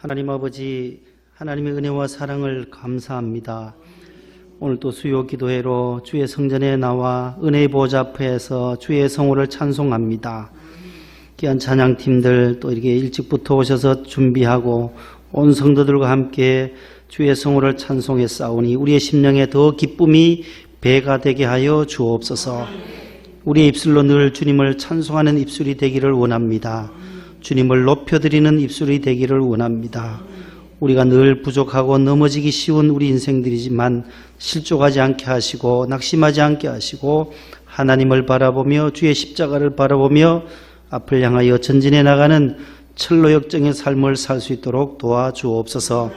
하나님 아버지, 하나님의 은혜와 사랑을 감사합니다. 오늘 또 수요 기도회로 주의 성전에 나와 은혜의 보좌 앞에서 주의 성호를 찬송합니다. 귀한 찬양팀들 또 이렇게 일찍부터 오셔서 준비하고 온 성도들과 함께 주의 성호를 찬송해 싸우니 우리의 심령에 더 기쁨이 배가 되게 하여 주옵소서. 우리의 입술로 늘 주님을 찬송하는 입술이 되기를 원합니다. 주님을 높여드리는 입술이 되기를 원합니다. 우리가 늘 부족하고 넘어지기 쉬운 우리 인생들이지만 실족하지 않게 하시고 낙심하지 않게 하시고 하나님을 바라보며 주의 십자가를 바라보며 앞을 향하여 전진해 나가는 철로 역정의 삶을 살 수 있도록 도와주옵소서.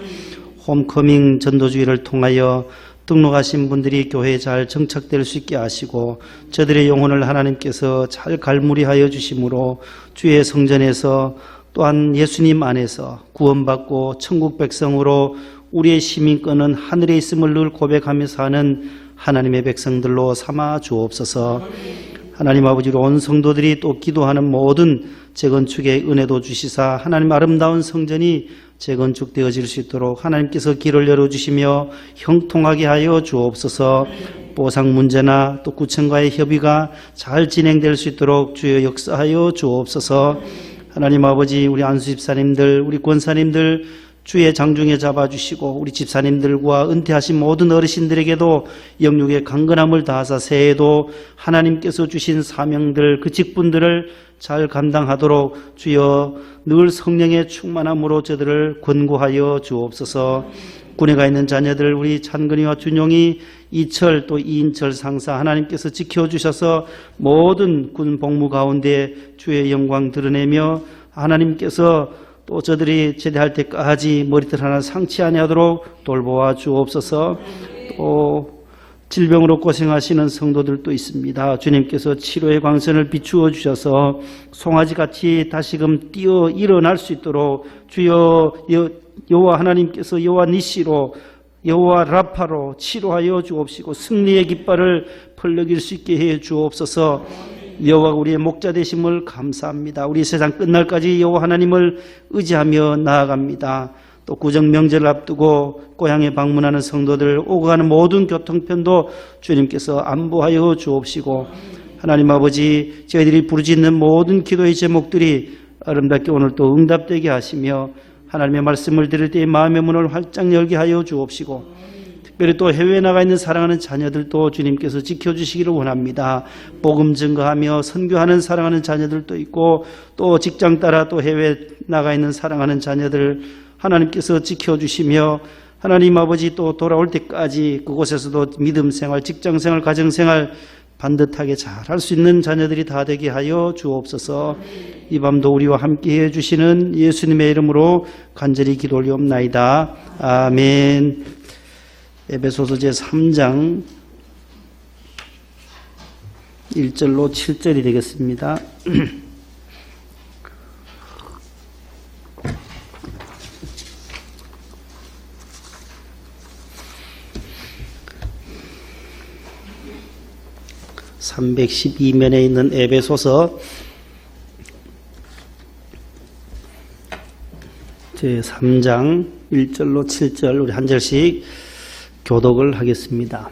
홈커밍 전도주의를 통하여 등록하신 분들이 교회에 잘 정착될 수 있게 하시고 저들의 영혼을 하나님께서 잘 갈무리하여 주심으로 주의 성전에서 또한 예수님 안에서 구원받고 천국 백성으로 우리의 시민권은 하늘에 있음을 늘 고백하며 사는 하나님의 백성들로 삼아 주옵소서. 하나님 아버지로 온 성도들이 또 기도하는 모든 재건축의 은혜도 주시사 하나님 아름다운 성전이 재건축되어질 수 있도록 하나님께서 길을 열어주시며 형통하게 하여 주옵소서. 보상 문제나 또 구청과의 협의가 잘 진행될 수 있도록 주여 역사하여 주옵소서. 하나님 아버지, 우리 안수 집사님들, 우리 권사님들 주의 장중에 잡아주시고 우리 집사님들과 은퇴하신 모든 어르신들에게도 영육의 강건함을 다하사 새해에도 하나님께서 주신 사명들 그 직분들을 잘 감당하도록 주여 늘 성령의 충만함으로 저들을 권고하여 주옵소서. 군에 가 있는 자녀들 우리 찬근이와 준용이 이철 또 이인철 상사 하나님께서 지켜주셔서 모든 군 복무 가운데 주의 영광 드러내며 하나님께서 또 저들이 제대할 때까지 머리털 하나 상치 아니하도록 돌보아 주옵소서. 또 질병으로 고생하시는 성도들도 있습니다. 주님께서 치료의 광선을 비추어 주셔서 송아지같이 다시금 뛰어 일어날 수 있도록 주여 여호와 하나님께서 여호와 니시로 여호와 라파로 치료하여 주옵시고 승리의 깃발을 펄럭일 수 있게 해 주옵소서. 여호와 우리의 목자 되심을 감사합니다. 우리 세상 끝날까지 여호와 하나님을 의지하며 나아갑니다. 또 구정 명절을 앞두고 고향에 방문하는 성도들 오고 가는 모든 교통편도 주님께서 안보하여 주옵시고 하나님 아버지, 저희들이 부르짖는 모든 기도의 제목들이 아름답게 오늘 또 응답되게 하시며 하나님의 말씀을 들을 때의 마음의 문을 활짝 열게 하여 주옵시고 특별히 또 해외에 나가 있는 사랑하는 자녀들도 주님께서 지켜주시기를 원합니다. 복음 증거하며 선교하는 사랑하는 자녀들도 있고 또 직장 따라 또 해외에 나가 있는 사랑하는 자녀들 하나님께서 지켜주시며 하나님 아버지 또 돌아올 때까지 그곳에서도 믿음생활, 직장생활, 가정생활 반듯하게 잘할 수 있는 자녀들이 다 되게 하여 주옵소서. 이 밤도 우리와 함께해 주시는 예수님의 이름으로 간절히 기도 올리옵나이다. 아멘. 에베소서 제3장 1절로 7절이 되겠습니다. (312면에) 있는 에베소서 제3장 1절로 7절 우리 한 절씩 교독을 하겠습니다.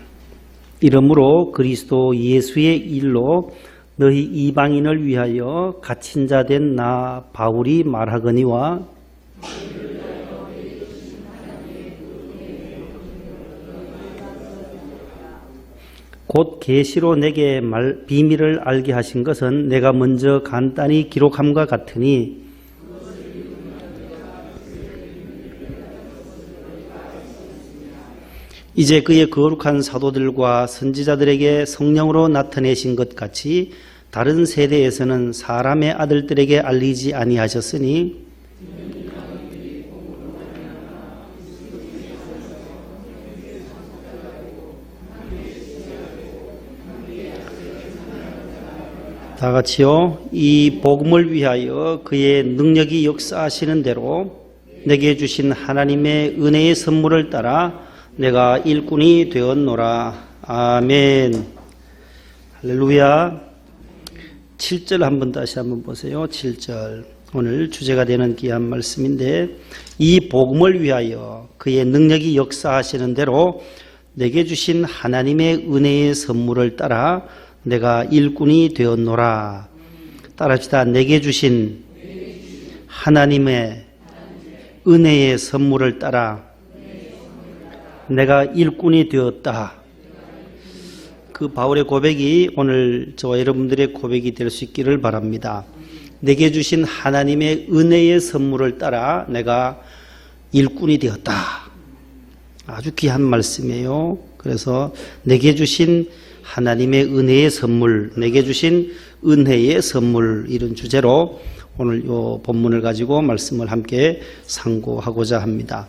이러므로 그리스도 예수의 일로 너희 이방인을 위하여 갇힌 자 된 나 바울이 말하거니와 곧 계시로 내게 비밀을 알게 하신 것은 내가 먼저 간단히 기록함과 같으니 이제 그의 거룩한 사도들과 선지자들에게 성령으로 나타내신 것 같이 다른 세대에서는 사람의 아들들에게 알리지 아니하셨으니 다 같이요. 이 복음을 위하여 그의 능력이 역사하시는 대로 내게 주신 하나님의 은혜의 선물을 따라 내가 일꾼이 되었노라. 아멘. 할렐루야. 7절 다시 한번 보세요. 7절. 오늘 주제가 되는 귀한 말씀인데, 이 복음을 위하여 그의 능력이 역사하시는 대로 내게 주신 하나님의 은혜의 선물을 따라 내가 일꾼이 되었노라. 따라합시다. 내게 주신 하나님의 은혜의 선물을 따라 내가 일꾼이 되었다. 그 바울의 고백이 오늘 저와 여러분들의 고백이 될 수 있기를 바랍니다. 내게 주신 하나님의 은혜의 선물을 따라 내가 일꾼이 되었다. 아주 귀한 말씀이에요. 그래서 내게 주신 하나님의 은혜의 선물, 내게 주신 은혜의 선물, 이런 주제로 오늘 이 본문을 가지고 말씀을 함께 상고하고자 합니다.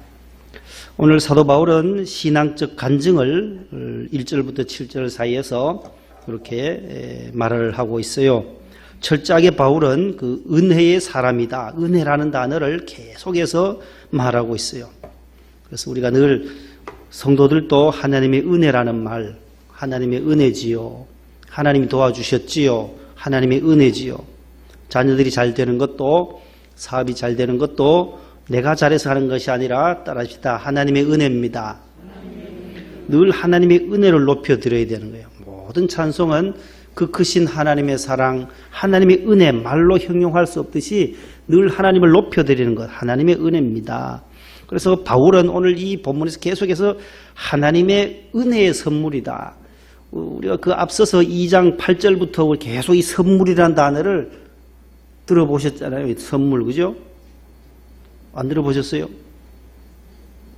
오늘 사도 바울은 신앙적 간증을 1절부터 7절 사이에서 이렇게 말을 하고 있어요. 철저하게 바울은 그 은혜의 사람이다. 은혜라는 단어를 계속해서 말하고 있어요. 그래서 우리가 늘 성도들도 하나님의 은혜라는 말, 하나님의 은혜지요. 하나님이 도와주셨지요. 하나님의 은혜지요. 자녀들이 잘 되는 것도, 사업이 잘 되는 것도 내가 잘해서 하는 것이 아니라 따라합시다. 하나님의 은혜입니다. 늘 하나님의 은혜를 높여드려야 되는 거예요. 모든 찬송은 그 크신 하나님의 사랑, 하나님의 은혜, 말로 형용할 수 없듯이 늘 하나님을 높여드리는 것, 하나님의 은혜입니다. 그래서 바울은 오늘 이 본문에서 계속해서 하나님의 은혜의 선물이다. 우리가 그 앞서서 2장 8절부터 계속 이 선물이라는 단어를 들어보셨잖아요. 선물, 그죠? 안 들어보셨어요?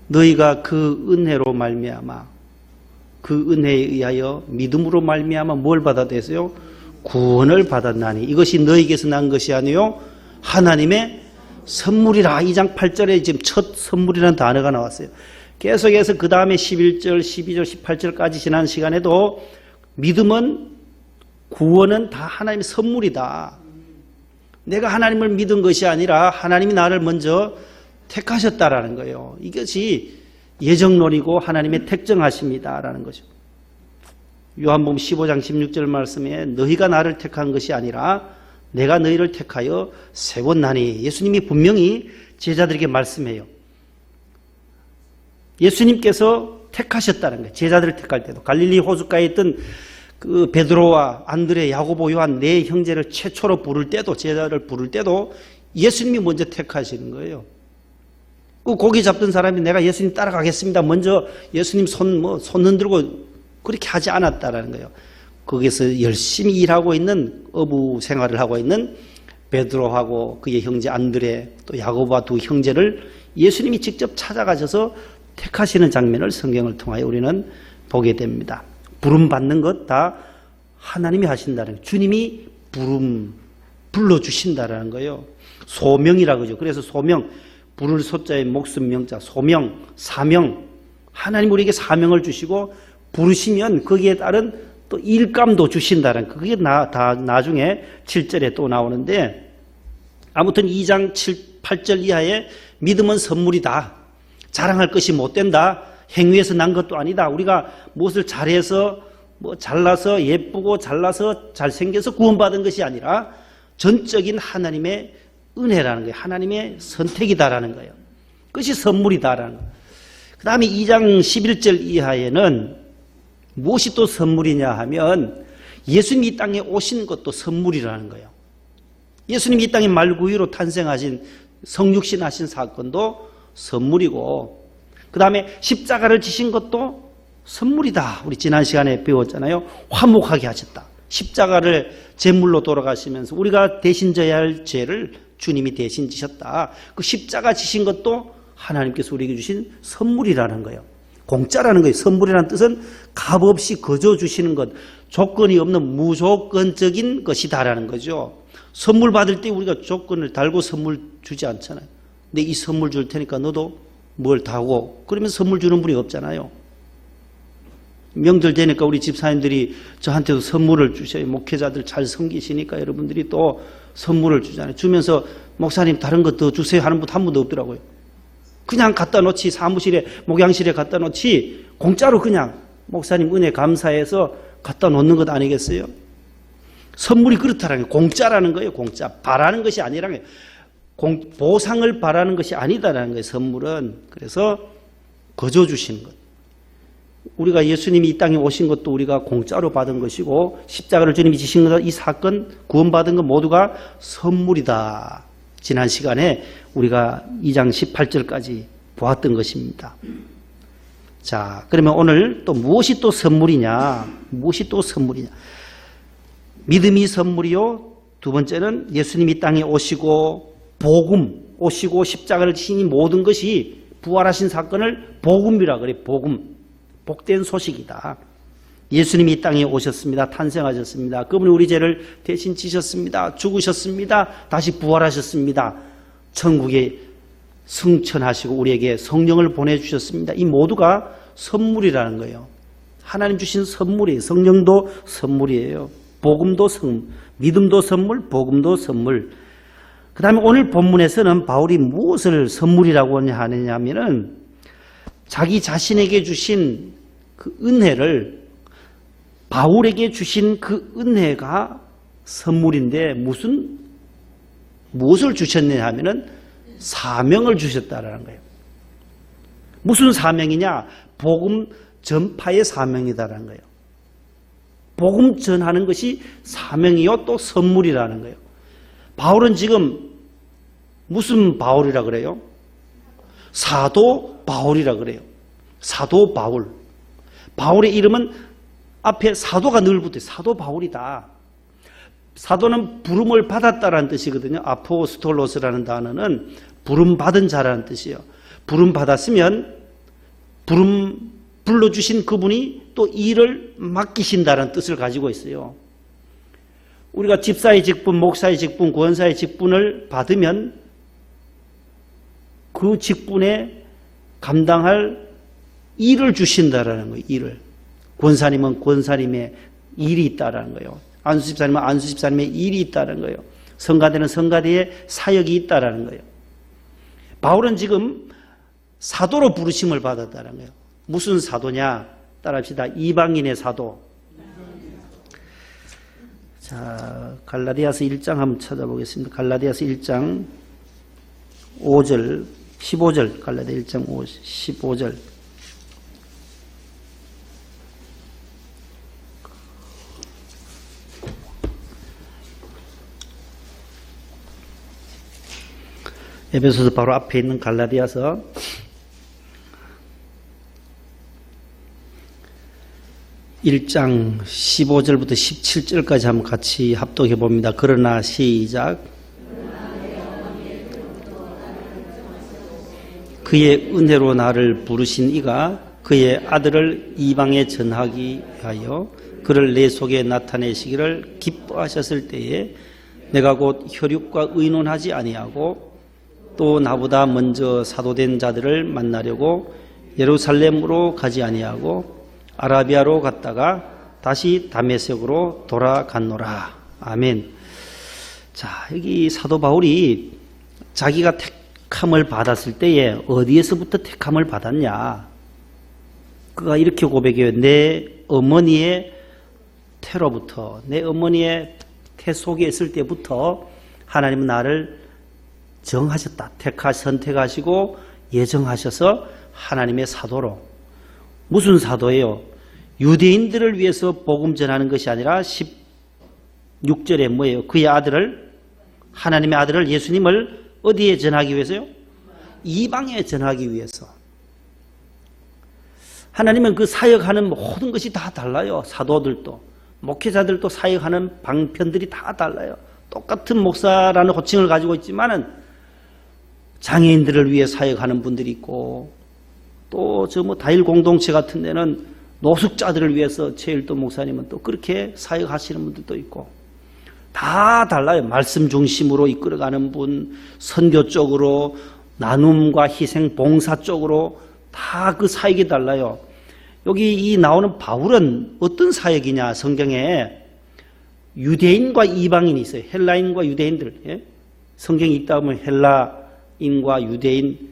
너희가 그 은혜로 말미암아, 그 은혜에 의하여 믿음으로 말미암아 뭘 받았대요? 구원을 받았나니 이것이 너희에게서 난 것이 아니요 하나님의 선물이라. 2장 8절에 지금 첫 선물이라는 단어가 나왔어요. 계속해서 그 다음에 11절, 12절, 18절까지 지난 시간에도 믿음은, 구원은 다 하나님의 선물이다. 내가 하나님을 믿은 것이 아니라 하나님이 나를 먼저 택하셨다라는 거예요. 이것이 예정론이고 하나님의 택정하십니다라는 거죠. 요한복음 15장 16절 말씀에 너희가 나를 택한 것이 아니라 내가 너희를 택하여 세웠나니, 예수님이 분명히 제자들에게 말씀해요. 예수님께서 택하셨다는 거예요. 제자들을 택할 때도. 갈릴리 호숫가에 있던 그 베드로와 안드레, 야고보, 요한 네 형제를 최초로 부를 때도, 제자를 부를 때도 예수님이 먼저 택하시는 거예요. 그 고기 잡던 사람이 내가 예수님 따라가겠습니다. 먼저 예수님 손 흔들고 그렇게 하지 않았다라는 거예요. 거기서 열심히 일하고 있는, 어부 생활을 하고 있는 베드로하고 그의 형제 안드레, 또 야고보와 두 형제를 예수님이 직접 찾아가셔서 택하시는 장면을 성경을 통하여 우리는 보게 됩니다. 부름 받는 것 다 하나님이 하신다는 거예요. 주님이 불러주신다라는 거예요. 소명이라고 그러죠. 그래서 소명, 부를 소자의 목숨 명자, 소명, 사명. 하나님 우리에게 사명을 주시고 부르시면 거기에 따른 또 일감도 주신다는, 그게 다 나중에 7절에 또 나오는데, 아무튼 2장 8절 이하에 믿음은 선물이다. 자랑할 것이 못 된다. 행위에서 난 것도 아니다. 우리가 무엇을 잘해서, 잘나서, 예쁘고 잘나서, 잘생겨서 구원받은 것이 아니라 전적인 하나님의 은혜라는 거예요. 하나님의 선택이다라는 거예요. 그것이 선물이다라는 거예요. 그 다음에 2장 11절 이하에는 무엇이 또 선물이냐 하면 예수님이 이 땅에 오신 것도 선물이라는 거예요. 예수님이 이 땅에 말구유로 탄생하신, 성육신하신 사건도 선물이고, 그 다음에 십자가를 지신 것도 선물이다. 우리 지난 시간에 배웠잖아요. 화목하게 하셨다. 십자가를 제물로 돌아가시면서 우리가 대신 져야 할 죄를 주님이 대신 지셨다. 그 십자가 지신 것도 하나님께서 우리에게 주신 선물이라는 거예요. 공짜라는 거예요. 선물이라는 뜻은 값없이 거저 주시는 것, 조건이 없는 무조건적인 것이다라는 거죠. 선물 받을 때 우리가 조건을 달고 선물 주지 않잖아요. 근데 이 선물 줄 테니까 너도 뭘 다고, 그러면 선물 주는 분이 없잖아요. 명절 되니까 우리 집사님들이 저한테도 선물을 주셔요. 목회자들 잘 섬기시니까 여러분들이 또 선물을 주잖아요. 주면서 목사님 다른 것 더 주세요 하는 분 한 분도 없더라고요. 그냥 갖다 놓지, 사무실에, 목양실에 갖다 놓지, 공짜로 그냥 목사님 은혜 감사해서 갖다 놓는 것 아니겠어요? 선물이 그렇다라는 거예요. 공짜라는 거예요. 공짜. 바라는 것이 아니라는 거예요. 보상을 바라는 것이 아니다라는 거예요. 선물은. 그래서 거저 주시는 것. 우리가 예수님이 이 땅에 오신 것도 우리가 공짜로 받은 것이고 십자가를 주님이 지신 것, 이 사건 구원받은 것 모두가 선물이다. 지난 시간에 우리가 2장 18절까지 보았던 것입니다. 자, 그러면 오늘 또 무엇이 또 선물이냐? 무엇이 또 선물이냐? 믿음이 선물이요. 두 번째는 예수님이 땅에 오시고 복음, 오시고 십자가를 지신 이 모든 것이 부활하신 사건을 복음이라 그래. 복음. 복된 소식이다. 예수님이 이 땅에 오셨습니다. 탄생하셨습니다. 그분이 우리 죄를 대신 지셨습니다. 죽으셨습니다. 다시 부활하셨습니다. 천국에 승천하시고 우리에게 성령을 보내주셨습니다. 이 모두가 선물이라는 거예요. 하나님 주신 선물이에요. 성령도 선물이에요. 복음도 선물, 믿음도 선물, 복음도 선물. 그 다음에 오늘 본문에서는 바울이 무엇을 선물이라고 하느냐면은 자기 자신에게 주신 그 은혜를, 바울에게 주신 그 은혜가 선물인데 무엇을 주셨느냐 하면은 사명을 주셨다라는 거예요. 무슨 사명이냐? 복음 전파의 사명이다라는 거예요. 복음 전하는 것이 사명이요 또 선물이라는 거예요. 바울은 지금 무슨 바울이라 그래요? 사도 바울이라 그래요. 사도 바울. 바울의 이름은 앞에 사도가 늘 붙어요. 사도 바울이다. 사도는 부름을 받았다라는 뜻이거든요. 아포스톨로스라는 단어는 부름 받은 자라는 뜻이에요. 부름 받았으면 불러주신 그분이 또 일을 맡기신다는 뜻을 가지고 있어요. 우리가 집사의 직분, 목사의 직분, 권사의 직분을 받으면 그 직분에 감당할 일을 주신다라는 거예요. 일을. 권사님은 권사님의 일이 있다라는 거예요. 안수집사님은 안수집사님의 일이 있다는 거예요. 성가대는 성가대의 사역이 있다라는 거예요. 바울은 지금 사도로 부르심을 받았다는 거예요. 무슨 사도냐? 따라합시다. 이방인의 사도. 자, 갈라디아서 1장 한번 찾아보겠습니다. 갈라디아서 1장 5절, 15절, 갈라디아 1장 15절. 에베소서 바로 앞에 있는 갈라디아서 1장 15절부터 17절까지 한번 같이 합독해 봅니다. 그러나 시작. 그의 은혜로 나를 부르신 이가 그의 아들을 이방에 전하기 위하여 그를 내 속에 나타내시기를 기뻐하셨을 때에 내가 곧 혈육과 의논하지 아니하고 또 나보다 먼저 사도된 자들을 만나려고 예루살렘으로 가지 아니하고 아라비아로 갔다가 다시 다메섹으로 돌아갔노라. 아멘. 자, 여기 사도 바울이 자기가 택함을 받았을 때에 어디에서부터 택함을 받았냐? 그가 이렇게 고백해요. 내 어머니의 태로부터, 내 어머니의 태 속에 있을 때부터 하나님은 나를 정하셨다. 선택하시고 예정하셔서 하나님의 사도로. 무슨 사도예요? 유대인들을 위해서 복음 전하는 것이 아니라 16절에 뭐예요? 그의 아들을, 하나님의 아들을, 예수님을 어디에 전하기 위해서요? 이방에 전하기 위해서. 하나님은 그 사역하는 모든 것이 다 달라요. 사도들도, 목회자들도 사역하는 방편들이 다 달라요. 똑같은 목사라는 호칭을 가지고 있지만은 장애인들을 위해 사역하는 분들이 있고, 또 다일 공동체 같은 데는 노숙자들을 위해서 최일도 목사님은 또 그렇게 사역하시는 분들도 있고, 다 달라요. 말씀 중심으로 이끌어가는 분, 선교 쪽으로, 나눔과 희생, 봉사 쪽으로 다 그 사역이 달라요. 여기 이 나오는 바울은 어떤 사역이냐? 성경에 유대인과 이방인이 있어요. 헬라인과 유대인들. 예? 성경이 있다 보면 헬라인과 유대인,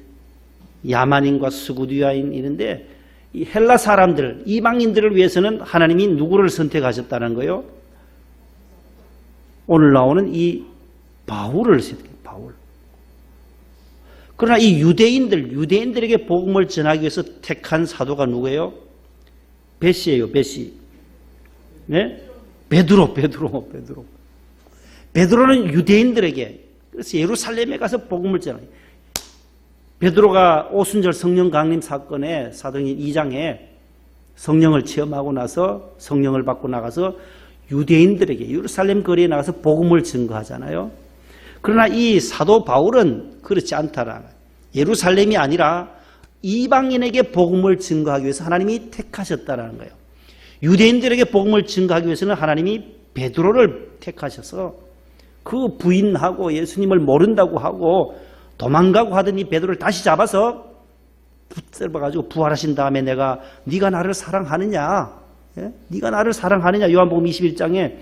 야만인과 스구디아인 이런데, 이 헬라 사람들, 이방인들을 위해서는 하나님이 누구를 선택하셨다는 거예요? 오늘 나오는 이 바울을 선택해요. 바울. 그러나 이 유대인들에게 복음을 전하기 위해서 택한 사도가 누구예요? 베시예요, 베시. 네? 베드로. 베드로는 유대인들에게, 그래서 예루살렘에 가서 복음을 전해요. 베드로가 오순절 성령 강림 사건에 사도행전 2장에 성령을 체험하고 나서 성령을 받고 나가서 유대인들에게 예루살렘 거리에 나가서 복음을 증거하잖아요. 그러나 이 사도 바울은 그렇지 않다라는 거예요. 예루살렘이 아니라 이방인에게 복음을 증거하기 위해서 하나님이 택하셨다라는 거예요. 유대인들에게 복음을 증거하기 위해서는 하나님이 베드로를 택하셔서 그 부인하고 예수님을 모른다고 하고 도망가고 하던 이 베드로를 다시 잡아서 붙잡아가지고 부활하신 다음에 네가 나를 사랑하느냐? 예? 네가 나를 사랑하느냐? 요한복음 21장에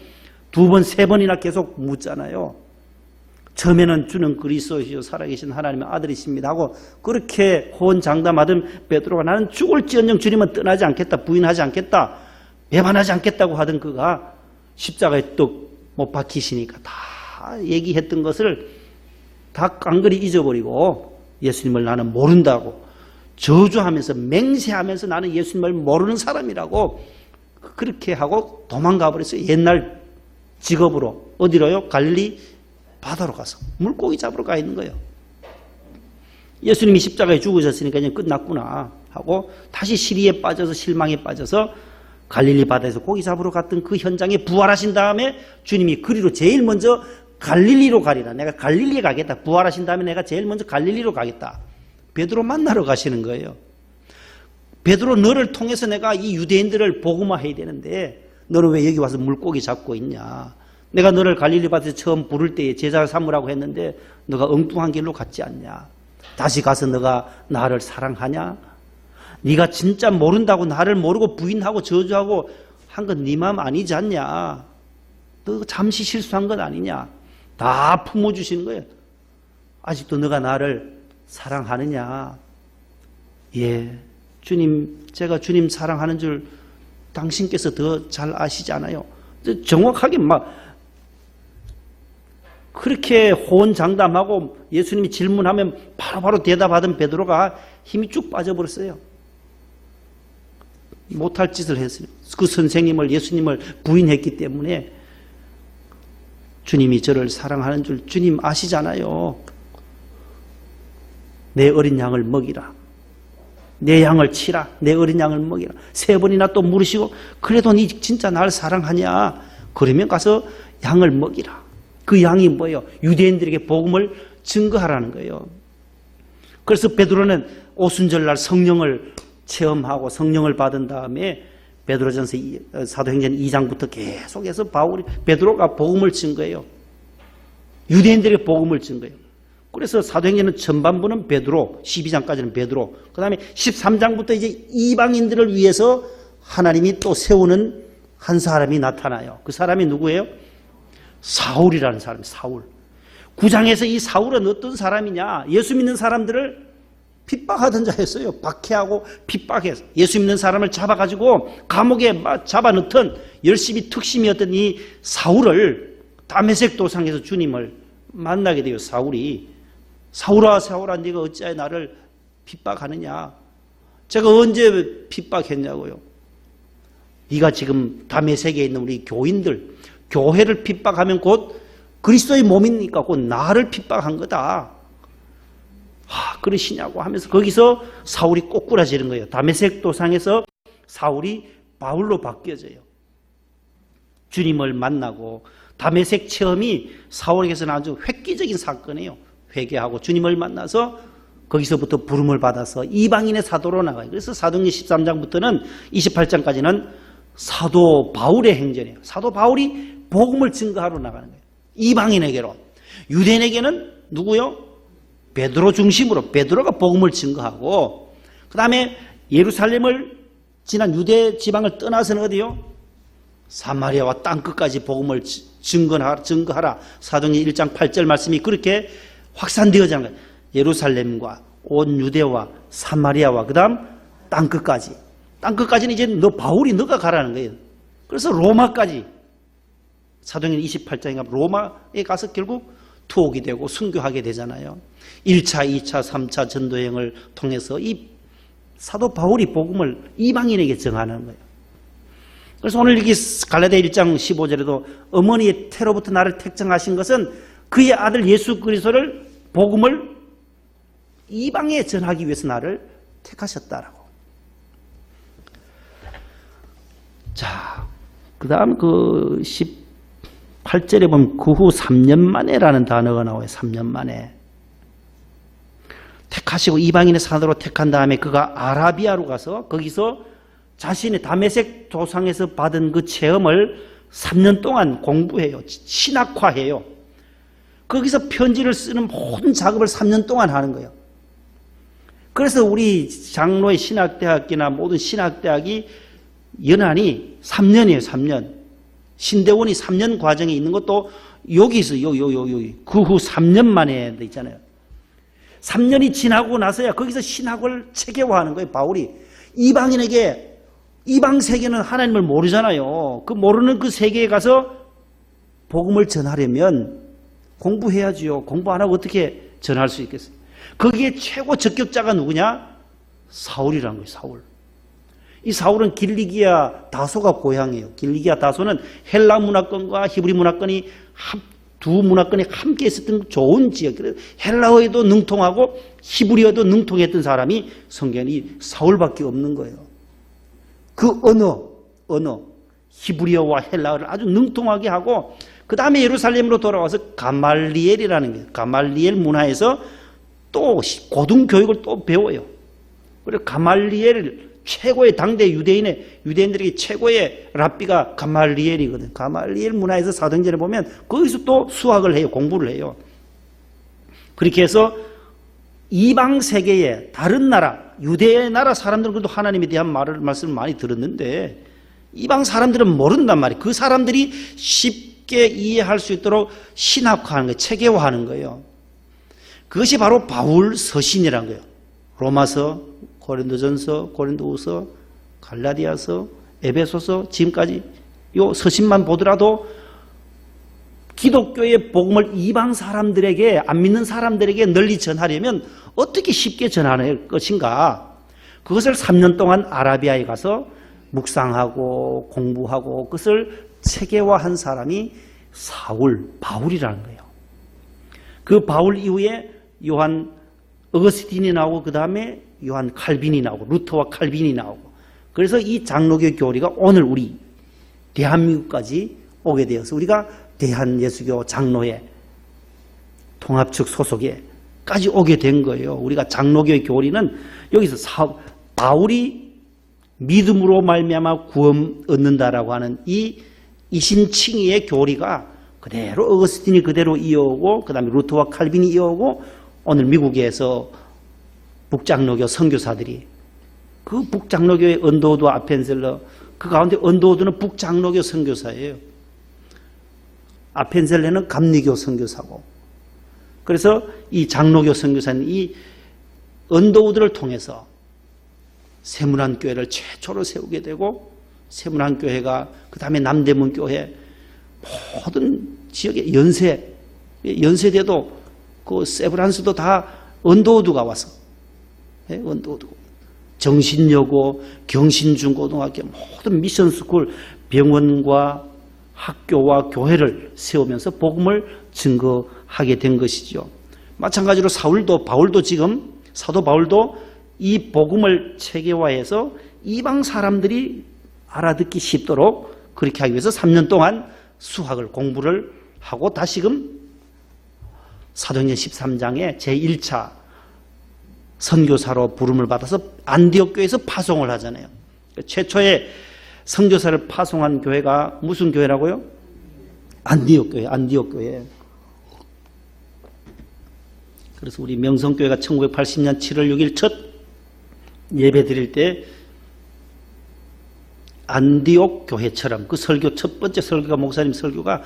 2번, 3번이나 계속 묻잖아요. 처음에는 주는 그리스도시요 살아계신 하나님의 아들이십니다 하고 그렇게 호언장담하던 베드로가 나는 죽을지언정 주님은 떠나지 않겠다, 부인하지 않겠다, 배반하지 않겠다고 하던 그가 십자가에 떡 못 박히시니까 다 얘기했던 것을 다 깡그리 잊어버리고 예수님을 나는 모른다고 저주하면서 맹세하면서 나는 예수님을 모르는 사람이라고 그렇게 하고 도망가 버렸어요. 옛날 직업으로 어디로요? 갈릴리 바다로 가서 물고기 잡으러 가 있는 거예요. 예수님이 십자가에 죽으셨으니까 이제 끝났구나 하고 다시 시리에 빠져서 실망에 빠져서 갈릴리 바다에서 고기 잡으러 갔던 그 현장에 부활하신 다음에 주님이 그리로 제일 먼저 갈릴리로 가리라. 내가 갈릴리에 가겠다. 부활하신 다음에 내가 제일 먼저 갈릴리로 가겠다. 베드로 만나러 가시는 거예요. 베드로, 너를 통해서 내가 이 유대인들을 복음화해야 되는데 너는 왜 여기 와서 물고기 잡고 있냐. 내가 너를 갈릴리 바다에서 처음 부를 때에 제자를 삼으라고 했는데 너가 엉뚱한 길로 갔지 않냐. 다시 가서 너가 나를 사랑하냐. 네가 진짜 모른다고 나를 모르고 부인하고 저주하고 한 건 네 마음 아니지 않냐. 너 잠시 실수한 건 아니냐. 다 품어주시는 거예요. 아직도 너가 나를 사랑하느냐. 예, 주님, 제가 주님 사랑하는 줄 당신께서 더 잘 아시잖아요. 정확하게 막 그렇게 호언장담하고 예수님이 질문하면 바로바로 대답하던 베드로가 힘이 쭉 빠져버렸어요. 못할 짓을 했어요. 그 선생님을, 예수님을 부인했기 때문에 주님이 저를 사랑하는 줄 주님 아시잖아요. 내 어린 양을 먹이라. 내 양을 치라. 내 어린 양을 먹이라. 3번이나 또 물으시고 그래도 니 진짜 날 사랑하냐. 그러면 가서 양을 먹이라. 그 양이 뭐예요? 유대인들에게 복음을 증거하라는 거예요. 그래서 베드로는 오순절날 성령을 체험하고 성령을 받은 다음에 베드로전서 사도행전 2장부터 계속해서 베드로가 복음을 증거해요. 유대인들에게 복음을 증거해요. 그래서 사도행전은 전반부는 베드로, 12장까지는 베드로, 그 다음에 13장부터 이제 이방인들을 위해서 하나님이 또 세우는 한 사람이 나타나요. 그 사람이 누구예요? 사울이라는 사람이 사울. 9장에서 이 사울은 어떤 사람이냐? 예수 믿는 사람들을 핍박하던 자였어요. 박해하고 핍박해서 예수 믿는 사람을 잡아가지고 감옥에 잡아넣던 열심히 특심이었던 이 사울을 다메섹 도상에서 주님을 만나게 돼요. 사울이 사울아 사울아 네가 어찌하여 나를 핍박하느냐. 제가 언제 핍박했냐고요. 네가 지금 다메섹에 있는 우리 교인들 교회를 핍박하면 곧 그리스도의 몸이니까 곧 나를 핍박한 거다. 그러시냐고 하면서 거기서 사울이 꼬꾸라지는 거예요. 다메섹 도상에서 사울이 바울로 바뀌어져요. 주님을 만나고 다메섹 체험이 사울에게서는 아주 획기적인 사건이에요. 회개하고 주님을 만나서 거기서부터 부름을 받아서 이방인의 사도로 나가요. 그래서 사도행전 13장부터는 28장까지는 사도 바울의 행전이에요. 사도 바울이 복음을 증거하러 나가는 거예요. 이방인에게로. 유대인에게는 누구요? 베드로 중심으로 베드로가 복음을 증거하고 그 다음에 예루살렘을 지난 유대 지방을 떠나서는 어디요? 사마리아와 땅끝까지 복음을 증거하라. 사도행전 1장 8절 말씀이 그렇게 확산되어지는 거예요. 예루살렘과 온 유대와 사마리아와 그 다음 땅끝까지. 땅끝까지는 이제 바울이 너가 가라는 거예요. 그래서 로마까지 사도행전 28장인가 로마에 가서 결국 투옥이 되고 순교하게 되잖아요. 1차, 2차, 3차 전도여행을 통해서 이 사도 바울이 복음을 이방인에게 전하는 거예요. 그래서 오늘 여기 갈라디아 1장 15절에도 어머니의 태로부터 나를 택정하신 것은 그의 아들 예수 그리스도를 복음을 이방에 전하기 위해서 나를 택하셨다라고. 자, 그 다음 그 18절에 보면 그 후 3년 만에라는 단어가 나와요. 3년 만에. 택하시고 이방인의 사도로 택한 다음에 그가 아라비아로 가서 거기서 자신의 다메섹 조상에서 받은 그 체험을 3년 동안 공부해요. 신학화해요. 거기서 편지를 쓰는 모든 작업을 3년 동안 하는 거예요. 그래서 우리 장로의 신학대학이나 모든 신학대학이 연한이 3년이에요. 3년. 신대원이 3년 과정에 있는 것도 여기 있어요. 여기. 그 후 3년 만에 돼 있잖아요. 3년이 지나고 나서야 거기서 신학을 체계화하는 거예요. 바울이. 이방인에게, 이방 세계는 하나님을 모르잖아요. 그 모르는 그 세계에 가서 복음을 전하려면 공부해야지요. 공부 안 하고 어떻게 전할 수 있겠어요? 거기에 최고 적격자가 누구냐? 사울이라는 거예요. 사울. 이 사울은 길리기아 다소가 고향이에요. 길리기아 다소는 헬라 문화권과 히브리 문화권이 두 문화권이 함께 있었던 좋은 지역. 헬라어에도 능통하고 히브리어도 능통했던 사람이 성경에 사울밖에 없는 거예요. 그 언어, 히브리어와 헬라어를 아주 능통하게 하고 그 다음에 예루살렘으로 돌아와서 가말리엘이라는 게 가말리엘 문화에서 또 고등교육을 또 배워요. 그리고 가말리엘 최고의 당대 유대인들에게 최고의 랍비가 가말리엘이거든. 가말리엘 문화에서 사도행전에 보면 거기서 또 수학을 해요. 공부를 해요. 그렇게 해서 이방 세계의 다른 나라, 유대의 나라 사람들은 그래도 하나님에 대한 말씀을 많이 들었는데 이방 사람들은 모른단 말이에요. 그 사람들이 쉽게 이해할 수 있도록 신학화하는 거예요. 체계화하는 거예요. 그것이 바로 바울 서신이라는 거예요. 로마서, 고린도전서, 고린도후서, 갈라디아서, 에베소서 지금까지 요 서신만 보더라도 기독교의 복음을 이방 사람들에게 안 믿는 사람들에게 널리 전하려면 어떻게 쉽게 전하는 것인가? 그것을 3년 동안 아라비아에 가서 묵상하고 공부하고 그것을 체계화한 사람이 바울이라는 거예요. 그 바울 이후에 요한 어거스틴이 나오고 그 다음에 요한 칼빈이 나오고 루터와 칼빈이 나오고 그래서 이 장로교 교리가 오늘 우리 대한민국까지 오게 되어서 우리가 대한예수교 장로회 통합측 소속에까지 오게 된 거예요. 우리가 장로교의 교리는 여기서 바울이 믿음으로 말미암아 구원 얻는다라고 하는 이 이신칭의의 교리가 그대로 어거스틴이 그대로 이어오고 그 다음에 루터와 칼빈이 이어오고 오늘 미국에서 북장로교 선교사들이 그 북장로교의 언더우드 아펜셀러 그 가운데 언더우드는 북장로교 선교사예요. 아펜셀러는 감리교 선교사고 그래서 이 장로교 선교사는 이 언더우드를 통해서 세문안교회를 최초로 세우게 되고 세문안교회가 그 다음에 남대문교회 모든 지역의 연세대도 그 세브란스도 다 언더우드가 와서 언더우드 정신여고 경신중고등학교 모든 미션스쿨 병원과 학교와 교회를 세우면서 복음을 증거하게 된 것이죠. 마찬가지로 바울도 지금 사도 바울도 이 복음을 체계화해서 이방 사람들이 알아듣기 쉽도록 그렇게 하기 위해서 3년 동안 수학을 공부를 하고 다시금 사도행전 13장에 제1차 선교사로 부름을 받아서 안디옥 교회에서 파송을 하잖아요. 최초의 선교사를 파송한 교회가 무슨 교회라고요? 안디옥 교회. 그래서 우리 명성교회가 1980년 7월 6일 첫 예배 드릴 때 안디옥 교회처럼 그 설교 첫 번째 설교가 목사님 설교가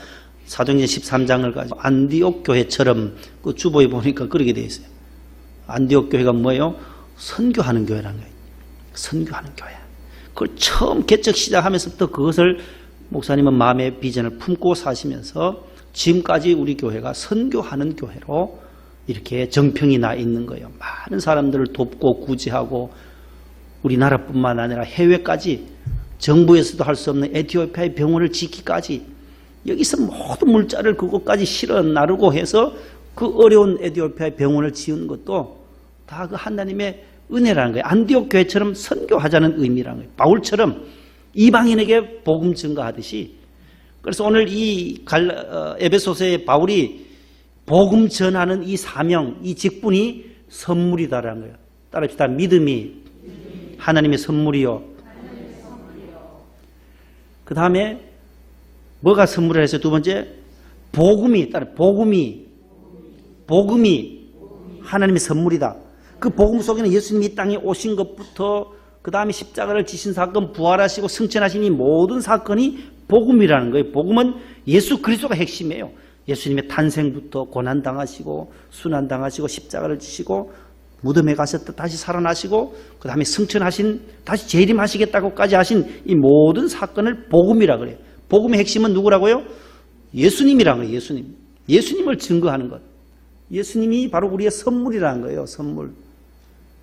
사도행전 13장을 가지고 안디옥 교회처럼 그 주보에 보니까 그렇게 되어 있어요. 안디옥 교회가 뭐예요? 선교하는 교회라는 거예요. 선교하는 교회. 그걸 처음 개척 시작하면서부터 그것을 목사님은 마음의 비전을 품고 사시면서 지금까지 우리 교회가 선교하는 교회로 이렇게 정평이 나 있는 거예요. 많은 사람들을 돕고 구제하고 우리나라뿐만 아니라 해외까지 정부에서도 할 수 없는 에티오피아의 병원을 짓기까지 여기서 모든 물자를 그곳까지 실어 나르고 해서 그 어려운 에티오피아의 병원을 지은 것도 다 그 하나님의 은혜라는 거예요. 안디옥 교회처럼 선교하자는 의미라는 거예요. 바울처럼 이방인에게 복음 증거하듯이. 그래서 오늘 이 에베소서의 바울이 복음 전하는 이 사명, 이 직분이 선물이다라는 거예요. 따라합시다. 믿음이 하나님의 선물이요. 그 다음에 뭐가 선물을 해서 두 번째 복음이 하나님의 선물이다. 그 복음 속에는 예수님이 이 땅에 오신 것부터 그 다음에 십자가를 지신 사건, 부활하시고 승천하신 이 모든 사건이 복음이라는 거예요. 복음은 예수 그리스도가 핵심이에요. 예수님의 탄생부터 고난당하시고 순환당하시고 십자가를 지시고 무덤에 가셨다 다시 살아나시고 그 다음에 승천하신 다시 재림하시겠다고까지 하신 이 모든 사건을 복음이라 그래요. 복음의 핵심은 누구라고요? 예수님이라는 거예요. 예수님을 증거하는 것. 예수님이 바로 우리의 선물이라는 거예요. 선물.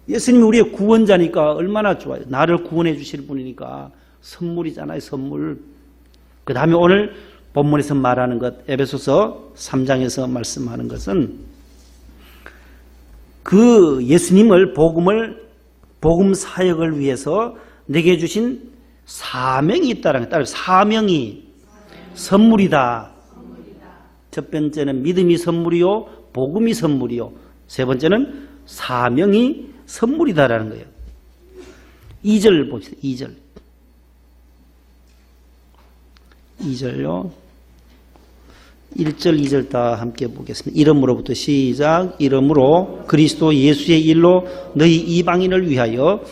예수님이 우리의 구원자니까 얼마나 좋아요. 나를 구원해 주실 분이니까 선물이잖아요. 선물. 그 다음에 오늘 본문에서 말하는 것, 에베소서 3장에서 말씀하는 것은 그 예수님을 복음 사역을 위해서 내게 주신 사명이 있다는 거예요. 사명이 선물이다. 첫 번째는 믿음이 선물이요, 복음이 선물이요. 세 번째는 사명이 선물이다라는 거예요. 2절 봅시다. 2절요. 1절, 2절 다 함께 보겠습니다. 이름으로부터 시작. 이름으로 그리스도 예수의 일로 너희 이방인을 위하여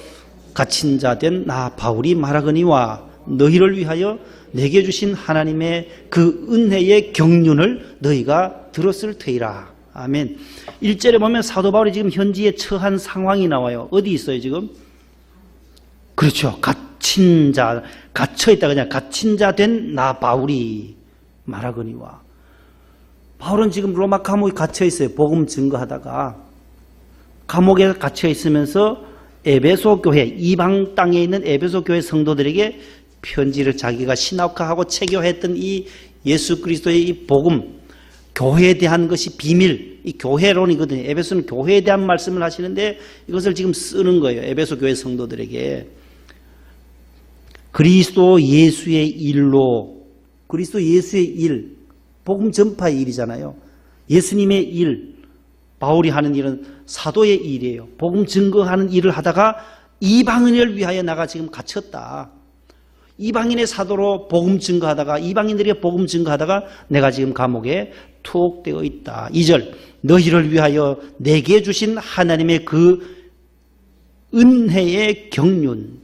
갇힌 자 된 나 바울이 말하거니와 너희를 위하여 내게 주신 하나님의 그 은혜의 경륜을 너희가 들었을 테이라. 아멘. 1절에 보면 사도 바울이 지금 현지에 처한 상황이 나와요. 어디 있어요 지금? 그렇죠. 갇힌 자, 갇혀있다 그냥 갇힌 자 된 나 바울이 말하거니와. 바울은 지금 로마 감옥에 갇혀있어요. 복음 증거하다가 감옥에 갇혀있으면서 에베소 교회, 이방 땅에 있는 에베소 교회 성도들에게 편지를 자기가 신학화하고 체교했던 이 예수 그리스도의 이 복음, 교회에 대한 것이 비밀, 이 교회론이거든요. 에베소는 교회에 대한 말씀을 하시는데 이것을 지금 쓰는 거예요. 에베소 교회 성도들에게. 그리스도 예수의 일로, 그리스도 예수의 일, 복음 전파의 일이잖아요. 예수님의 일, 바울이 하는 일은 사도의 일이에요. 복음 증거하는 일을 하다가 이방인을 위하여 나가 지금 갇혔다. 이방인의 사도로 복음 증거하다가 이방인들에게 복음 증거하다가 내가 지금 감옥에 투옥되어 있다. 2절 너희를 위하여 내게 주신 하나님의 그 은혜의 경륜.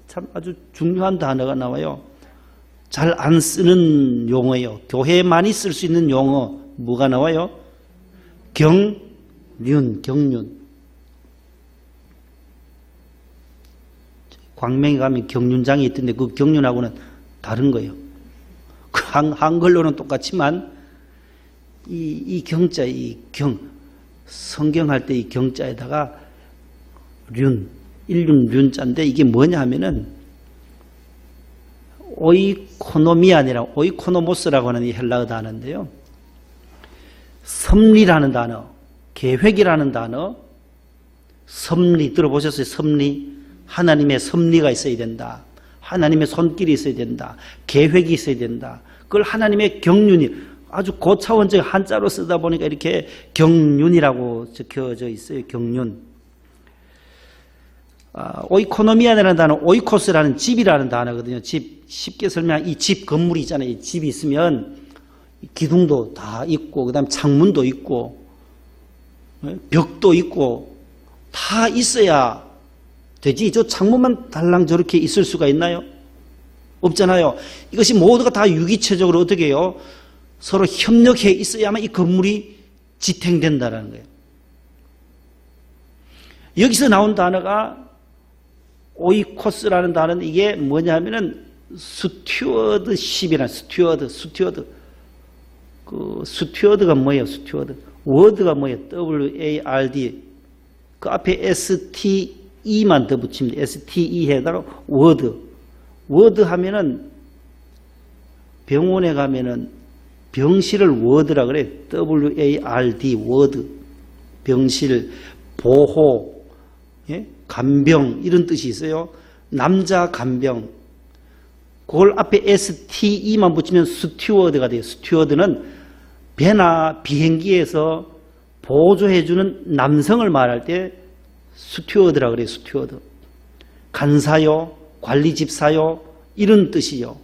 참 아주 중요한 단어가 나와요. 잘 안 쓰는 용어예요. 교회에 많이 쓸 수 있는 용어 뭐가 나와요? 경륜. 광명에 가면 경륜장이 있던데 그 경륜하고는 다른 거예요. 그 한글로는 똑같지만 이 경자, 성경할 때 이 경자에다가 륜자인데 이게 뭐냐 하면은 오이코노미아니라 오이코노모스라고 하는 이 헬라어 단어인데요. 섭리라는 단어, 계획이라는 단어, 섭리 들어보셨어요? 섭리. 하나님의 섭리가 있어야 된다. 하나님의 손길이 있어야 된다. 계획이 있어야 된다. 그걸 하나님의 경륜이 아주 고차원적 한자로 쓰다 보니까 이렇게 경륜이라고 적혀져 있어요. 경륜. 오이코노미아라는 단어, 오이코스라는 집이라는 단어거든요. 집, 쉽게 설명하면 이 집 건물이 있잖아요. 이 집이 있으면 기둥도 다 있고, 그 다음에 창문도 있고, 벽도 있고, 다 있어야 되지. 저 창문만 달랑 저렇게 있을 수가 있나요? 없잖아요. 이것이 모두가 다 유기체적으로 어떻게 해요? 서로 협력해 있어야만 이 건물이 지탱된다는 거예요. 여기서 나온 단어가 오이코스라는 단어는 이게 뭐냐 하면은 스튜어드십이라는 스튜어드. 그 스튜어드가 뭐예요? 스튜어드. 워드가 뭐예요? WARD. 그 앞에 STE만 더 붙이면 돼. STE 해다가 워드. 워드 하면은 병원에 가면은 병실을 워드라 그래. WARD, 워드. 병실, 보호, 예? 간병 이런 뜻이 있어요. 남자 간병. 그걸 앞에 STE만 붙이면 스튜어드가 돼요. 스튜어드는 배나 비행기에서 보조해주는 남성을 말할 때 스튜어드라 그래요. 스튜어드. 간사요, 관리집사요 이런 뜻이요.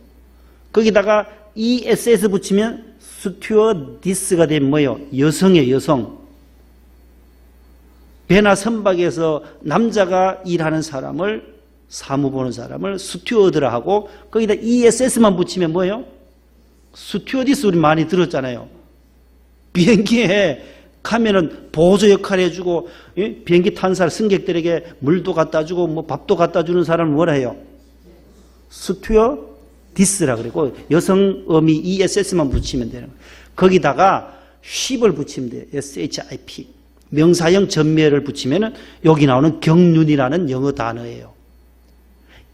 거기다가 ESS 붙이면 스튜어디스가 되면 뭐예요? 여성이에요. 여성. 배나 선박에서 남자가 일하는 사람을 사무 보는 사람을 스튜어드라 하고 거기다 ESS만 붙이면 뭐예요? 스튜어디스 우리 많이 들었잖아요. 비행기에 가면은 보조 역할 해주고 비행기 탄 사람 승객들에게 물도 갖다 주고 뭐 밥도 갖다 주는 사람을 뭐라 해요? 스튜어디스라 그러고 여성 어미 ESS만 붙이면 되는 거예요. 거기다가 ship을 붙이면 돼요. SHIP. 명사형 전멸을 붙이면은 여기 나오는 경륜이라는 영어 단어예요.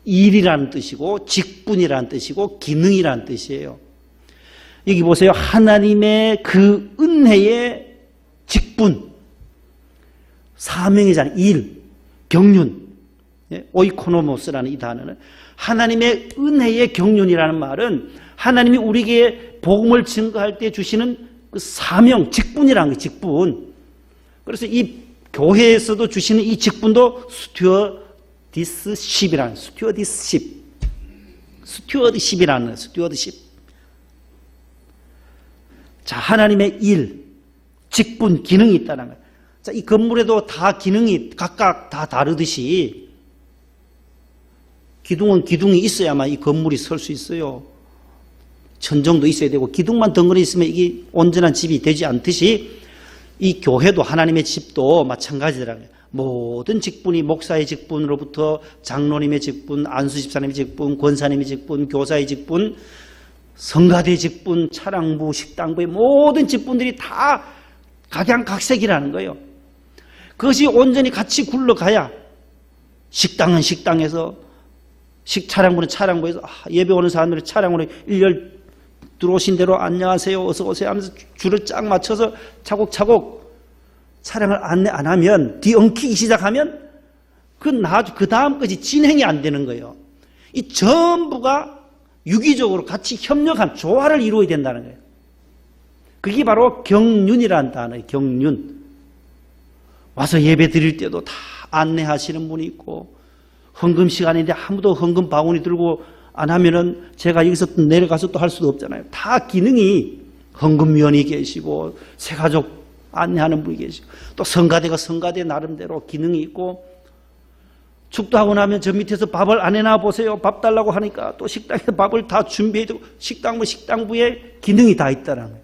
일이라는 뜻이고 직분이라는 뜻이고 기능이라는 뜻이에요. 여기 보세요. 하나님의 그 은혜의 직분, 사명이잖아요. 일, 경륜, 오이코노모스라는 이 단어는 하나님의 은혜의 경륜이라는 말은 하나님이 우리에게 복음을 증거할 때 주시는 그 사명, 직분이라는 거예요. 직분. 그래서 이 교회에서도 주시는 이 직분도 스튜어디스십이라는 스튜어드십이라는 스튜어드십. 자, 하나님의 일, 직분, 기능이 있다는 거예요. 자, 이 건물에도 다 기능이 각각 다 다르듯이 기둥은 기둥이 있어야만 이 건물이 설 수 있어요. 천정도 있어야 되고 기둥만 덩그러니 있으면 이게 온전한 집이 되지 않듯이 이 교회도 하나님의 집도 마찬가지더라고요. 모든 직분이 목사의 직분으로부터 장로님의 직분, 안수집사님의 직분, 권사님의 직분, 교사의 직분, 성가대 직분, 차량부, 식당부의 모든 직분들이 다 각양각색이라는 거예요. 그것이 온전히 같이 굴러가야 식당은 식당에서, 차량부는 차량부에서 예배 오는 사람들이 차량으로 일렬 들어오신 대로 안녕하세요, 어서 오세요 하면서 줄을 쫙 맞춰서 차곡차곡 차량을 안내 안 하면 뒤엉키기 시작하면 그 다음까지 진행이 안 되는 거예요. 이 전부가 유기적으로 같이 협력한 조화를 이루어야 된다는 거예요. 그게 바로 경륜이라는 단어예요. 경륜. 와서 예배 드릴 때도 다 안내하시는 분이 있고 헌금 시간인데 아무도 헌금 바구니 들고 안 하면은 제가 여기서 또 내려가서 또 할 수도 없잖아요. 다 기능이 헌금위원이 계시고 새가족 안내하는 분이 계시고 또 성가대가 성가대 나름대로 기능이 있고 축도하고 나면 저 밑에서 밥을 안 해놔 보세요. 밥 달라고 하니까 또 식당에서 밥을 다 준비해두고 식당부에 기능이 다 있다는 거예요.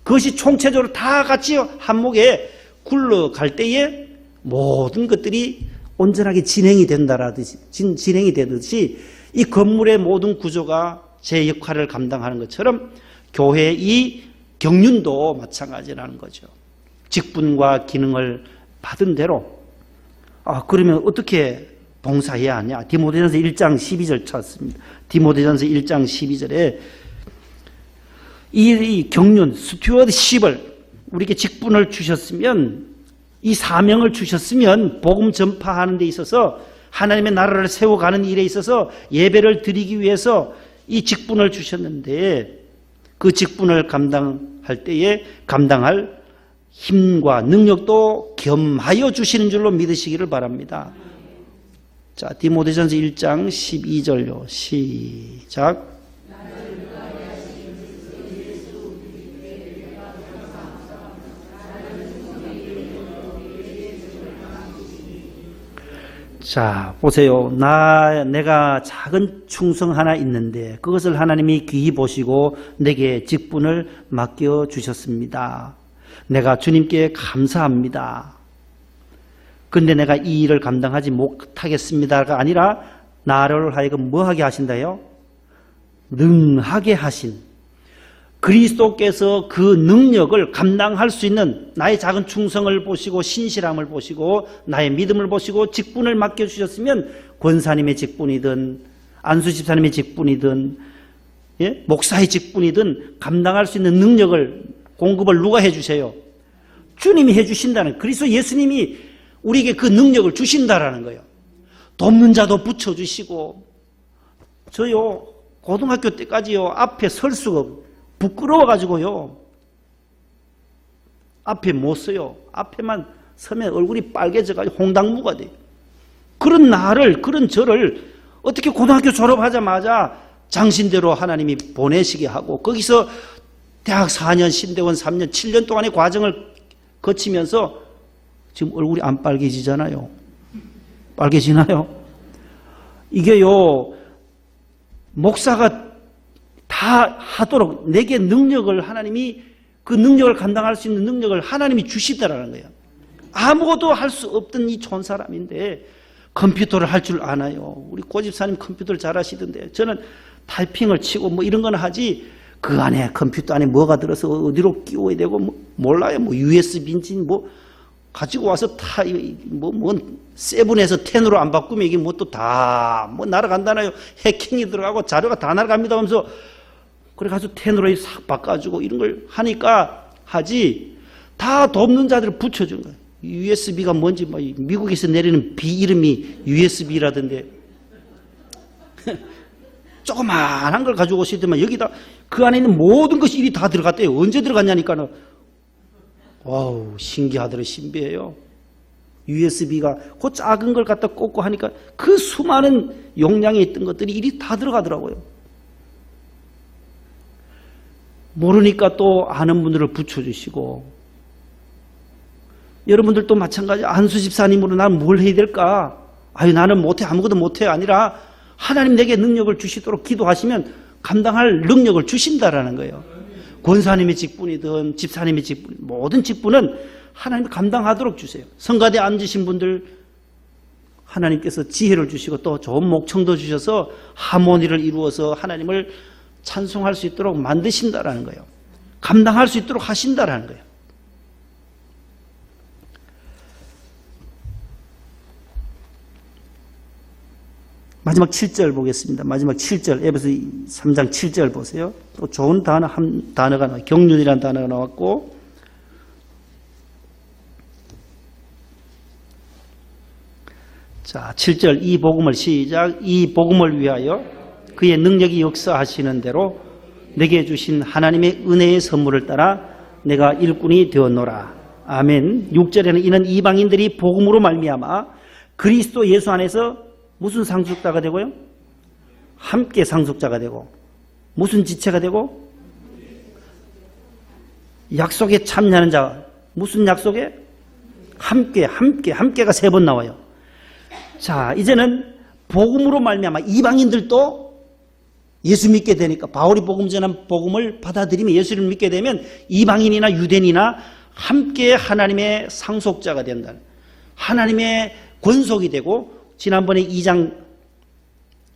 그것이 총체적으로 다 같이 한목에 굴러갈 때에 모든 것들이 온전하게 진행이 된다라듯이 진행이 되듯이 이 건물의 모든 구조가 제 역할을 감당하는 것처럼 교회의 이 경륜도 마찬가지라는 거죠. 직분과 기능을 받은 대로 그러면 어떻게 봉사해야 하냐? 디모데전서 1장 12절 찾습니다. 디모데전서 1장 12절에 이 경륜, 스튜어드십을 우리에게 직분을 주셨으면 이 사명을 주셨으면 복음 전파하는 데 있어서 하나님의 나라를 세워가는 일에 있어서 예배를 드리기 위해서 이 직분을 주셨는데 그 직분을 감당할 때에 감당할 힘과 능력도 겸하여 주시는 줄로 믿으시기를 바랍니다. 자, 디모데전서 1장 12절요. 시작. 자, 보세요. 내가 작은 충성 하나 있는데 그것을 하나님이 귀히 보시고 내게 직분을 맡겨 주셨습니다. 내가 주님께 감사합니다. 근데 내가 이 일을 감당하지 못하겠습니다가 아니라 나를 하여금 뭐하게 하신다요? 능하게 하신. 그리스도께서 그 능력을 감당할 수 있는 나의 작은 충성을 보시고 신실함을 보시고 나의 믿음을 보시고 직분을 맡겨주셨으면 권사님의 직분이든 안수 집사님의 직분이든 목사의 직분이든 감당할 수 있는 능력을 공급을 누가 해주세요? 주님이 해주신다는, 그리스도 예수님이 우리에게 그 능력을 주신다라는 거예요. 돕는 자도 붙여주시고, 저요 고등학교 때까지요 앞에 설 수가 없어요. 부끄러워가지고요 앞에 못 서요. 앞에만 서면 얼굴이 빨개져가지고 홍당무가 돼요. 그런 나를, 그런 저를 어떻게 고등학교 졸업하자마자 장신대로 하나님이 보내시게 하고 거기서 대학 4년, 신대원 3년, 7년 동안의 과정을 거치면서 지금 얼굴이 안 빨개지잖아요. 빨개지나요? 이게요 목사가 다 하도록 내게 능력을 하나님이, 그 능력을 감당할 수 있는 능력을 하나님이 주시더라는 거예요. 아무것도 할 수 없던 이 촌 사람인데 컴퓨터를 할 줄 아나요. 우리 고집사님 컴퓨터를 잘 하시던데 저는 타이핑을 치고 뭐 이런 건 하지 그 안에 컴퓨터 안에 뭐가 들어서 어디로 끼워야 되고 뭐 몰라요. 뭐 USB인지 뭐 가지고 와서 다 뭐 세븐에서 10으로 안 바꾸면 이게 뭐 또 다 뭐 날아간다나요. 해킹이 들어가고 자료가 다 날아갑니다 하면서 그래 가지고 10으로 싹 바꿔주고 이런 걸 하니까 하지, 다 돕는 자들을 붙여준 거예요. USB가 뭔지 뭐 미국에서 내리는 비 이름이 USB라던데 조그마한 걸 가지고 오시더만 여기다 그 안에 있는 모든 것이 일이 다 들어갔대요. 언제 들어갔냐니까는 와우 신기하더라. 신비해요. USB가 그 작은 걸 갖다 꽂고 하니까 그 수많은 용량에 있던 것들이 일이 다 들어가더라고요. 모르니까 또 아는 분들을 붙여주시고, 여러분들도 마찬가지. 안수 집사님으로 나는 뭘 해야 될까? 아유 나는 못해, 아무것도 못해 아니라 하나님 내게 능력을 주시도록 기도하시면 감당할 능력을 주신다라는 거예요. 권사님의 직분이든 집사님의 직분, 모든 직분은 하나님이 감당하도록 주세요. 성가대 앉으신 분들 하나님께서 지혜를 주시고 또 좋은 목청도 주셔서 하모니를 이루어서 하나님을 찬송할 수 있도록 만드신다라는 거예요. 감당할 수 있도록 하신다라는 거예요. 마지막 7절 보겠습니다. 마지막 7절, 에베소 3장 7절 보세요. 또 좋은 단어, 한 단어가 나와요. 경륜이라는 단어가 나왔고, 자 7절, 이 복음을 시작. 이 복음을 위하여 그의 능력이 역사하시는 대로 내게 주신 하나님의 은혜의 선물을 따라 내가 일꾼이 되었노라. 아멘. 6절에는 이는 이방인들이 복음으로 말미암아 그리스도 예수 안에서 무슨 상속자가 되고요? 함께 상속자가 되고, 무슨 지체가 되고? 약속에 참여하는 자. 무슨 약속에? 함께가 3번 나와요. 자, 이제는 복음으로 말미암아 이방인들도 예수 믿게 되니까, 바울이 복음 전한 복음을 받아들이면, 예수를 믿게 되면 이방인이나 유대인이나 함께 하나님의 상속자가 된다. 하나님의 권속이 되고, 지난번에 2장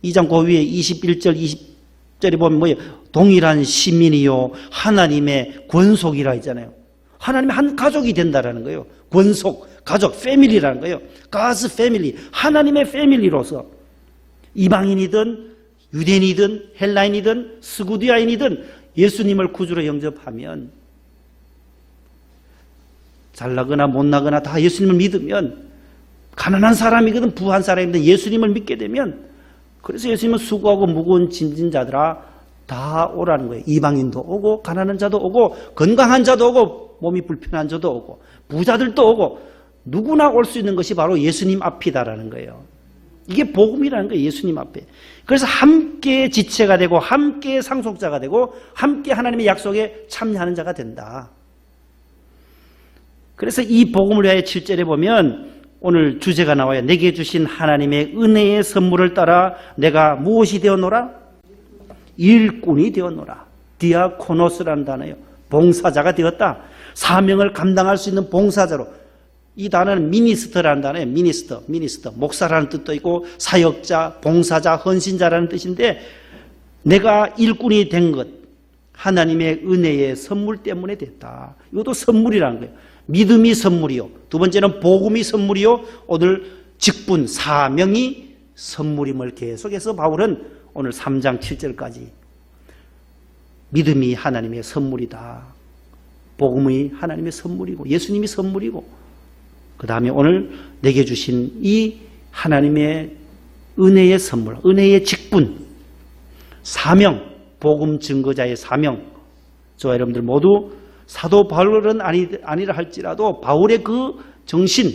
그 위에 21절 20절에 보면 뭐예요? 동일한 시민이요 하나님의 권속이라 했잖아요. 하나님의 한 가족이 된다라는 거예요. 권속, 가족, 패밀리라는 거예요. God's family, 하나님의 패밀리로서 이방인이든 유대인이든 헬라인이든 스구디아인이든 예수님을 구주로 영접하면, 잘나거나 못나거나 다 예수님을 믿으면, 가난한 사람이거든 부한 사람이든 예수님을 믿게 되면, 그래서 예수님은 수고하고 무거운 짐진 자들아 다 오라는 거예요. 이방인도 오고 가난한 자도 오고 건강한 자도 오고 몸이 불편한 자도 오고 부자들도 오고 누구나 올 수 있는 것이 바로 예수님 앞이다라는 거예요. 이게 복음이라는 거예요. 예수님 앞에. 그래서 함께 지체가 되고 함께 상속자가 되고 함께 하나님의 약속에 참여하는 자가 된다. 그래서 이 복음을 위하여 7절에 보면 오늘 주제가 나와요. 내게 주신 하나님의 은혜의 선물을 따라 내가 무엇이 되었노라? 일꾼이 되었노라. 디아코노스라는 단어예요. 봉사자가 되었다. 사명을 감당할 수 있는 봉사자로. 이 단어는 미니스터라는 단어예요. 미니스터. 목사라는 뜻도 있고 사역자, 봉사자, 헌신자라는 뜻인데, 내가 일꾼이 된 것, 하나님의 은혜의 선물 때문에 됐다. 이것도 선물이라는 거예요. 믿음이 선물이요. 두 번째는 복음이 선물이요. 오늘 직분, 사명이 선물임을 계속해서 바울은 오늘 3장 7절까지 믿음이 하나님의 선물이다. 복음이 하나님의 선물이고 예수님이 선물이고 그 다음에 오늘 내게 주신 이 하나님의 은혜의 선물, 은혜의 직분, 사명, 복음 증거자의 사명. 저와 여러분들 모두 사도 바울은 아니라 할지라도 바울의 그 정신,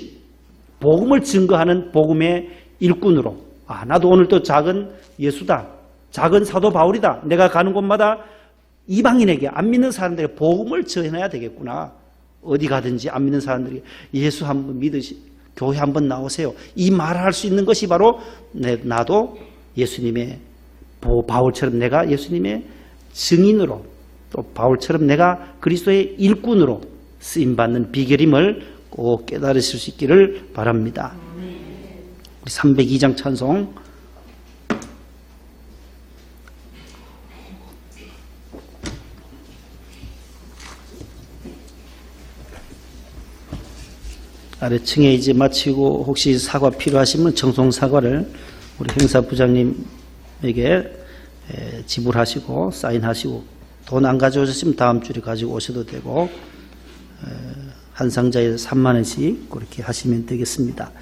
복음을 증거하는 복음의 일꾼으로 나도 오늘 또 작은 예수다. 작은 사도 바울이다. 내가 가는 곳마다 이방인에게 안 믿는 사람들에게 복음을 전해야 되겠구나. 어디 가든지 안 믿는 사람들에게 예수 한번 교회 한번 나오세요. 이 말을 할 수 있는 것이 바로 나도 예수님의 바울처럼 내가 예수님의 증인으로 또 바울처럼 내가 그리스도의 일꾼으로 쓰임받는 비결임을 꼭 깨달으실 수 있기를 바랍니다. 우리 302장 찬송 아래층에 이제 마치고 혹시 사과 필요하시면 정성 사과를 우리 행사부장님에게 지불하시고 사인하시고 돈 안 가져오셨으면 다음 주에 가지고 오셔도 되고 한 상자에 3만 원씩 그렇게 하시면 되겠습니다.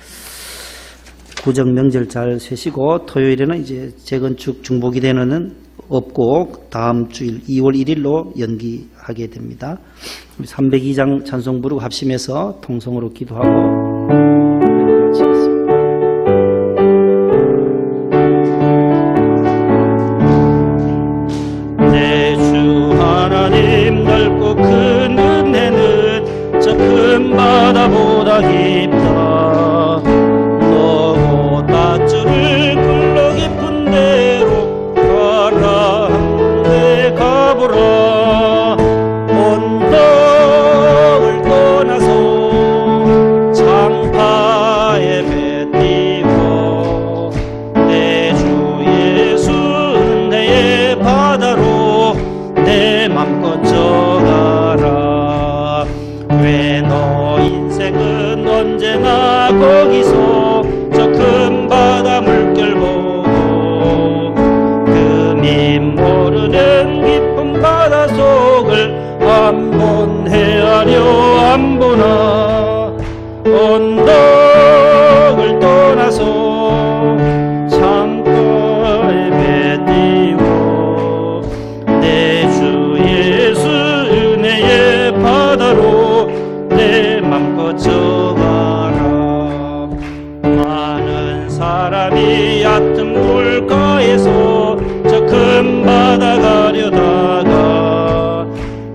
구정 명절 잘 쇠시고 토요일에는 이제 재건축 중보기 대회는 없고 다음 주일 2월 1일로 연기하게 됩니다. 302장 찬송 부르고 합심해서 통성으로 기도하고 마치겠습니다. 내 주 하나님 넓고 큰 은혜는 저 큰 바다보다 깊다. 너고 밧줄을 굴러 깊은 데로 가라. 내 가보라. 언덕을 떠나서 장파에 배 띄고 내 주 예수 은혜의 바다로 내 맘껏 져가라. 왜 너 인생은 언제나 거기서 저 큰 바다 물결 보고 금이 모르는 깊은 바다 속을 한번 헤아려 안 보나. 언덕을 떠나서 창가에 배 띄고 내 주 예수 은혜의 바다로 내 맘껏 져가라. 많은 사람이 얕은 물가에서 저 큰 바다 가려다가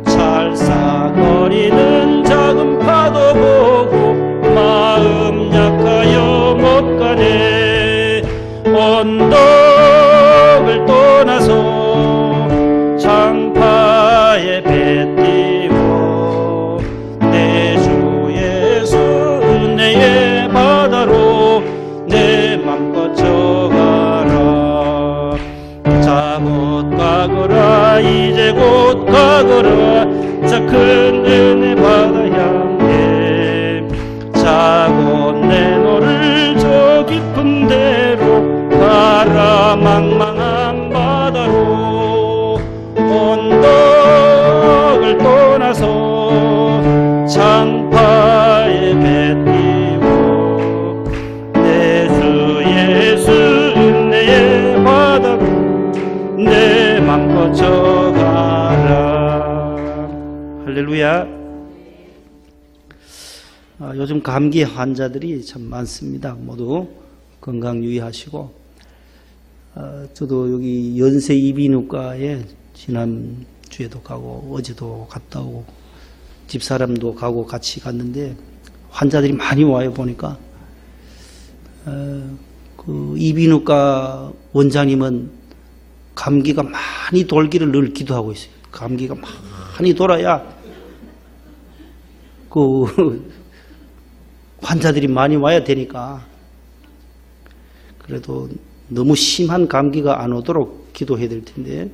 찰싹거리는 작은 파도 보고 마음 약하여 못 가네. 언덕을 떠나서 장파에 배 띄고 내 주 예수 은혜의 바다로 내 맘껏 져가라. 자 곧 가거라. 이제 곧 가거라. 자 큰 은혜 바다 향해. 자 곧 내 너를 저 깊은 데로 가라. 망망한 바다로 언덕을 떠나서 장파에 배 띄고 내 주 예수 은혜의 바다로 내 맘껏 져가라. 할렐루야. 요즘 감기 환자들이 참 많습니다. 모두 건강 유의하시고 저도 여기 연세 이비인후과에 지난주에도 가고 어제도 갔다 오고 집사람도 가고 같이 갔는데 환자들이 많이 와요. 보니까 그 이비인후과 원장님은 감기가 많이 돌기를 늘 기도하고 있어요. 감기가 많이 돌아야 그 환자들이 많이 와야 되니까. 그래도 너무 심한 감기가 안 오도록 기도해야 될 텐데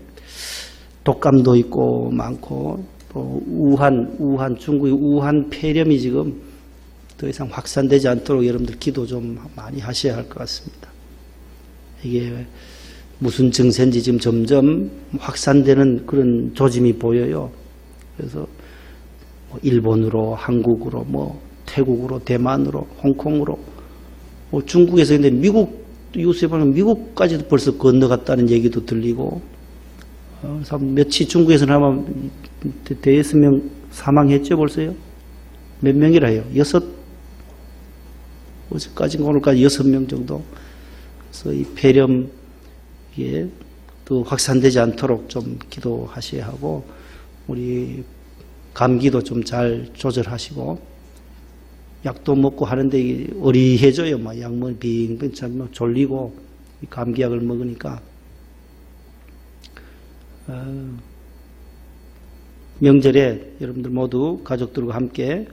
독감도 있고 많고 또 우한 중국의 우한 폐렴이 지금 더 이상 확산되지 않도록 여러분들 기도 좀 많이 하셔야 할 것 같습니다. 이게 무슨 증세인지 지금 점점 확산되는 그런 조짐이 보여요. 그래서 뭐 일본으로, 한국으로, 뭐 태국으로, 대만으로, 홍콩으로, 뭐 중국에서 근데 미국 뉴스에 보면 미국까지도 벌써 건너갔다는 얘기도 들리고, 그래서 며칠 중국에서는 아마 대여섯 명 사망했죠 벌써요. 몇 명이라 해요? 어제까지인가 오늘까지 6명 정도. 그래서 이 폐렴 이게 또 확산되지 않도록 좀 기도하셔야 하고, 우리 감기도 좀 잘 조절하시고, 약도 먹고 하는데 이게 어리해져요. 막 약 먹으면 빙빙 참 졸리고, 감기약을 먹으니까. 명절에 여러분들 모두 가족들과 함께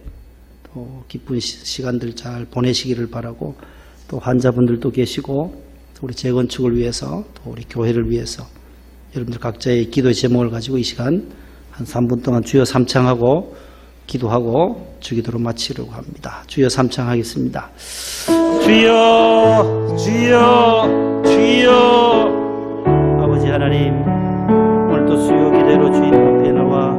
또 기쁜 시간들 잘 보내시기를 바라고, 또 환자분들도 계시고, 우리 재건축을 위해서, 또 우리 교회를 위해서 여러분들 각자의 기도의 제목을 가지고 이 시간 한 3분 동안 주여 삼창하고 기도하고 주기도로 마치려고 합니다. 주여 삼창하겠습니다. 주여, 주여, 주여. 아버지 하나님, 오늘도 수요 기대로 주님 앞에 나와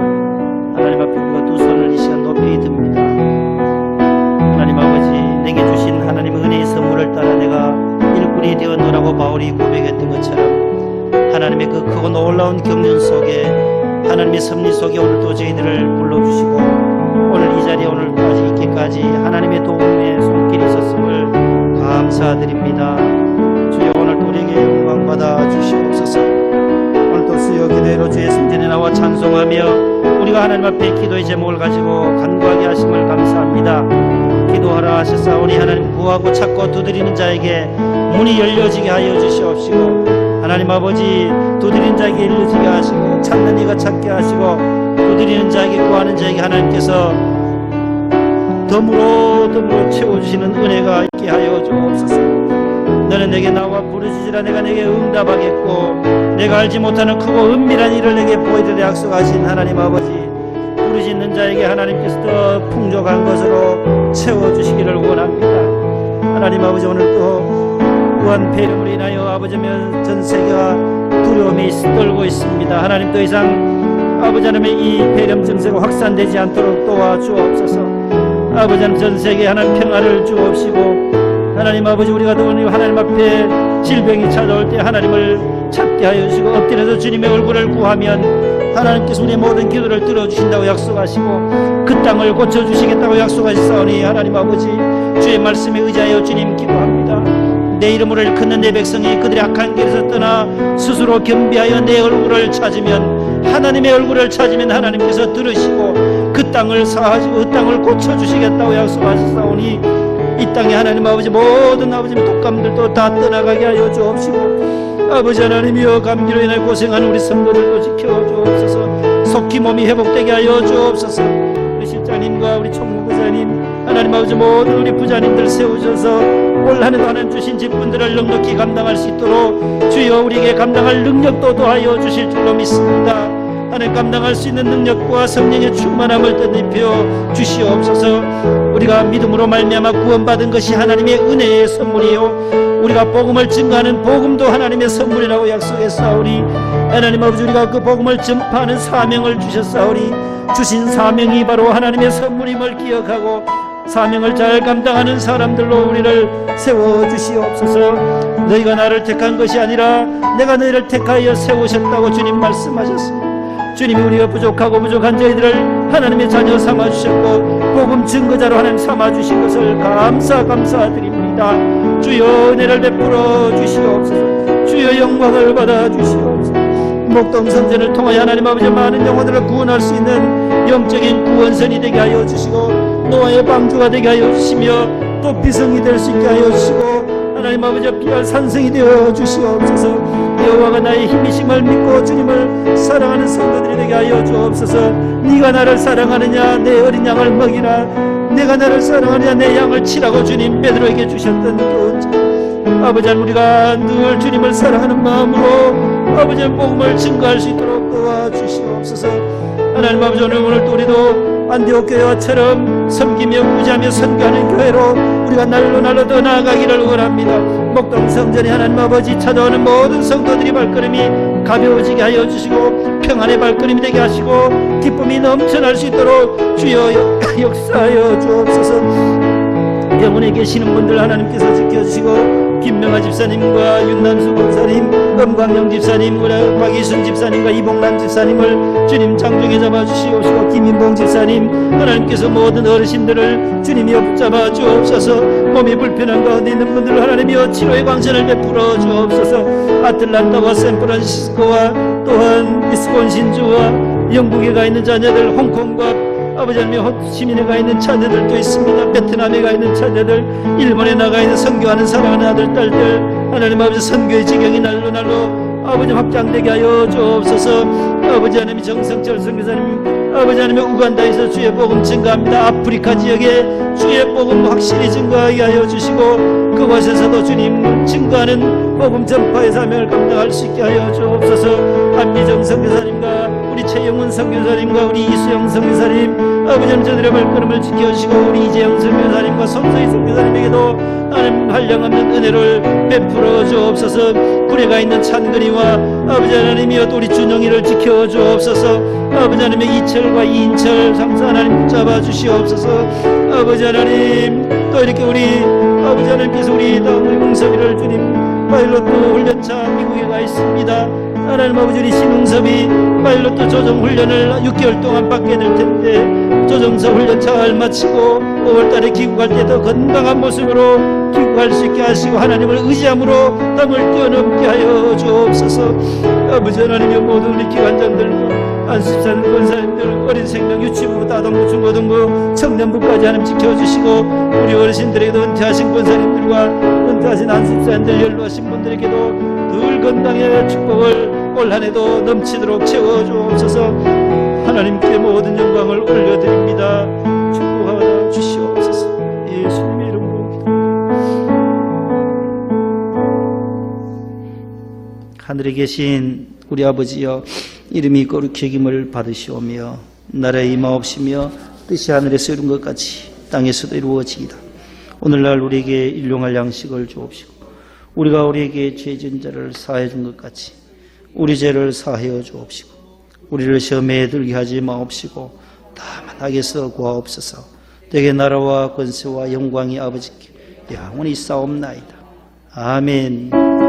하나님 앞에 우리가 두 손을 이 시간 높이 듭니다. 하나님 아버지, 내게 주신 하나님의 은혜의 선물을 따라 내가 일꾼이 되었노라고 바울이 고백했던 것처럼 하나님의 그 크고 놀라운 경륜 속에, 하나님의 섭리 속에 오늘도 저희들을 불러주시고 오늘 이 자리에 오늘까지 있기까지 하나님의 도움의 손길이 있었음을 감사드립니다. 주여, 오늘도 우리에게 영광 받아 주시옵소서. 오늘도 수요 기도로 주의 성전에 나와 찬송하며 우리가 하나님 앞에 기도의 제목을 가지고 간구하게 하심을 감사합니다. 기도하라 하셨사오니 하나님, 구하고 찾고 두드리는 자에게 문이 열려지게 하여 주시옵시고, 하나님 아버지, 두드리는 자에게 열려지게 하시고 찾는 이가 찾게 하시고 두드리는 자에게, 구하는 자에게 하나님께서 덤으로 채워주시는 은혜가 있게 하여 주옵소서. 너는 내게 나와 부르짖으라 내가 내게 응답하겠고 내가 알지 못하는 크고 은밀한 일을 내게 보이리라 약속하신 하나님 아버지, 부르짖는 자에게 하나님께서 더 풍족한 것으로 채워주시기를 원합니다. 하나님 아버지, 오늘도 무한 폐렴으로 인하여 아버지면 전 세계가 두려움이 떨고 있습니다. 하나님, 더 이상 아버지 하나님의 이 폐렴 증세가 확산되지 않도록 도와주옵소서. 아버지 하나님, 전 세계에 하나님 평화를 주옵시고, 하나님 아버지, 우리가 더 하나님 앞에 질병이 찾아올 때 하나님을 찾게 하여 주시고 엎드려서 주님의 얼굴을 구하면 하나님께서 우리의 모든 기도를 들어주신다고 약속하시고 그 땅을 고쳐주시겠다고 약속하시사오니 하나님 아버지, 주의 말씀에 의지하여 주님 기도합니다. 내 이름으로 일컫는 내 백성이 그들의 악한 길에서 떠나 스스로 겸비하여 내 얼굴을 찾으면, 하나님의 얼굴을 찾으면 하나님께서 들으시고 그 땅을 사하시고 그 땅을 고쳐주시겠다고 약속하시사오니 이 땅에 하나님 아버지, 모든 아버지 독감들도 다 떠나가게 하여 주옵시고, 아버지 하나님이여, 감기로 인해 고생하는 우리 성도들도 지켜주옵소서. 속히 몸이 회복되게 하여 주옵소서. 우리 실장님과 우리 총무부장님, 하나님 아버지, 모든 우리 부자님들 세우셔서 올 한해도 하나님 주신 직분들을 넉넉히 감당할 수 있도록 주여 우리에게 감당할 능력도 더하여 주실 줄로 믿습니다. 하나님, 감당할 수 있는 능력과 성령의 충만함을 덧입혀 주시옵소서. 우리가 믿음으로 말미암아 구원받은 것이 하나님의 은혜의 선물이요, 우리가 복음을 증거하는 복음도 하나님의 선물이라고 약속했사오니 하나님 아버지, 우리가 그 복음을 전파하는 사명을 주셨사오니 주신 사명이 바로 하나님의 선물임을 기억하고 사명을 잘 감당하는 사람들로 우리를 세워주시옵소서. 너희가 나를 택한 것이 아니라 내가 너희를 택하여 세우셨다고 주님 말씀하셨습니다. 주님이 우리가 부족하고 부족한 저희들을 하나님의 자녀 삼아주셨고 복음 증거자로 하나님 삼아주신 것을 감사드립니다. 주여, 은혜를 베풀어 주시옵소서. 주여, 영광을 받아 주시옵소서. 목동 선전을 통하여 하나님 아버지, 많은 영혼들을 구원할 수 있는 영적인 구원선이 되게 하여 주시고 노아의 방주가 되게 하여 주시며 또 비성이 될 수 있게 하여 주시고 하나님 아버지, 피할 산성이 되어 주시옵소서. 여호와가 나의 힘이심을 믿고 주님을 사랑하는 성도들이 되게 하여 주옵소서. 네가 나를 사랑하느냐, 내 어린 양을 먹이라. 내가 나를 사랑하느냐, 내 양을 치라고 주님 베드로에게 주셨던 그 아버지, 우리가 늘 주님을 사랑하는 마음으로 아버지의 복음을 증거할 수 있도록 도와주시옵소서. 하나님 아버지, 오늘 또 우리도 안디옥 교회와처럼 섬기며 구제하며 선교하는 교회로 우리가 날로 더 나아가기를 원합니다. 목동 성전에 하나님 아버지 찾아오는 모든 성도들이 발걸음이 가벼워지게 하여 주시고 평안의 발걸음이 되게 하시고 기쁨이 넘쳐날 수 있도록 주여 역사하여 주옵소서. 병원에 계시는 분들 하나님께서 지켜주시고 김명아 집사님과 윤남수 권사님, 엄광영 집사님, 박이순 집사님과 이봉남 집사님을 주님 장중에 잡아주시옵시고 김인봉 집사님 하나님께서 모든 어르신들을 주님이 붙잡아 주옵소서. 몸이 불편한 가운데 있는 분들 하나님이여 치료의 광선을 베풀어 주옵소서. 아틀란타와 샌프란시스코와 또한 위스콘신주와 영국에 가 있는 자녀들, 홍콩과 아버지 하나님 호치민에 가 있는 자녀들도 있습니다. 베트남에 가 있는 자녀들, 일본에 나가 있는 선교하는 사랑하는 아들 딸들 하나님 아버지 선교의 지경이 날로 아버지 확장되게 하여 주옵소서. 아버지 하나님 정성철 선교사님 아버지 하나님 우간다에서 주의 복음 증가합니다. 아프리카 지역에 주의 복음 확실히 증가하게 하여 주시고 그곳에서도 주님 증가하는 복음 전파의 사명을 감당할 수 있게 하여 주옵소서. 안미정 선교사님과 우리 최영훈 선교사님과 우리 이수영 선교사님 아버지 하나님 저들의 발걸음을 지켜주시고 우리 이재영 선교사님과 손서희 선교사님에게도 하나님 한량없는 은혜를 베풀어 주옵소서. 구례가 있는 찬근이와 아버지 하나님이여 또 우리 준영이를 지켜 주옵소서. 아버지 하나님의 이철과 이인철 상사 하나님 붙잡아 주시옵소서. 아버지 하나님 또 이렇게 우리 아버지 하나님께서 우리 홍섭이를 주님 파일럿도 훈련차 미국에 가 있습니다. 하나님 아버지 우리 신웅섭이 파일럿도 조정 훈련을 6개월 동안 받게 될 텐데 조정사 훈련 잘 마치고 5월달에 귀국할 때 더 건강한 모습으로 귀국할 수 있게 하시고 하나님을 의지함으로 땅을 뛰어넘게 하여 주옵소서. 아버지 하나님의 모든 우리 기관장들과 안수산 권사님들 어린 생명 유치부 다동부 중고등부 청년부까지 하나님 지켜주시고 우리 어르신들에게도 은퇴하신 권사님들과 은퇴하신 안수산들 연로하신 분들에게도 늘 건강의 축복을 올 한해도 넘치도록 채워주옵소서. 하나님께 모든 영광을 올려드립니다. 축복하여 주시옵소서. 예수님의 이름으로 기도합니다. 하늘에 계신 우리 아버지여 이름이 거룩히 여김을 받으시오며 나라의 임하옵시며 뜻이 하늘에서 이룬 것 같이 땅에서도 이루어지이다. 오늘날 우리에게 일용할 양식을 주옵시고 우리가 우리에게 죄 지은 자를 사하여 준 것 같이 우리 죄를 사하여 주옵시고 우리를 시험에 들게 하지 마옵시고 다만 악에서 구하옵소서. 대개 나라와 권세와 영광이 아버지께 영원히 싸움나이다. 아멘.